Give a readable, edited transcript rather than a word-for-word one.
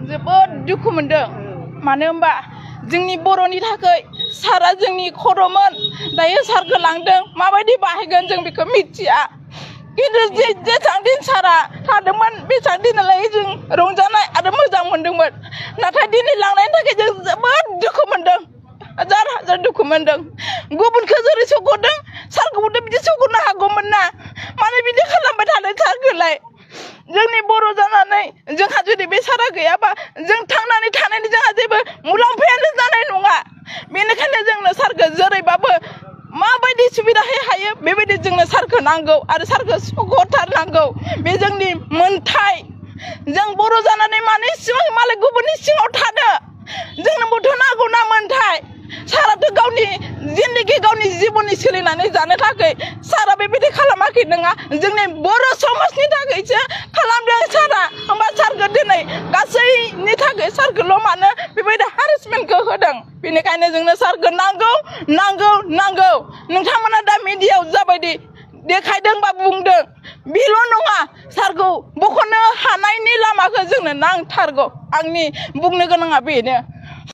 जोबोद दुखु मोनदों मानो होनबा जोंनि बर'नि थाखाय सारा जोंनि खर'मोन दायो सारखौ लांदों माबायदि बाहायगोन जों बेखौ मिथिया खिन्थु जेसां दिन सारा थादोंमोन बेसां दिनालाय जों रंजानाय आरो मोजां मोनदोंमोन नाथाय दिनै लांनायनि थाखाय जों जोबोद दुखु मोनदों हाजार हाजार दुखु मोनदों गुबुनखौ जेरै सौगरदों सारखौबो बिदि सौगरनो हागौमोन ना मानो बिदि खालामबाय थादों सारखौलाय जोंनि बर' जानानै जोंहा जुदि बे सारा गैयाबा जों थांनानै थानायनि जोंहा जेबो मुलाम्फायानो जानाय नङा बेनिखायनो जोंनो सारखौ जेरैबाबो माबायदि सुबिदा हायो बेबायदि जोंनो सारखौ नांगौ आरो सारखौ सौगरथारनांगौ बे जोंनि मोनथाय जों बर' जानानै माने सिङाव मालाय गुबुननि सिङाव थानो जोंनोबोथ' नांगौ ना मोनथाय साराथ' गावनि जिन्दगि गावनि जिबननि सोलिनानै जानो थाखाय सारा बेबायदि खालामाखै नङा जोंनि बर' समाजनि थाखायसो खालामदों सारा होमबा सारखौ दिनै गासैनि थाखाय सारखौल' मानो बेबायदि हारेसमेन्टखौ होदों बेनिखायनो जोंनो सारखौ नांगौ नांगौ नांगौ नोंथांमोना दा मिडियायाव जाबायदि देखायदों बा बुंदों बेल' नङा सारखौ बख'नो हानायनि लामाखौ जोंनो नांथारगौ आंनि बुंनो गोनाङा बेनो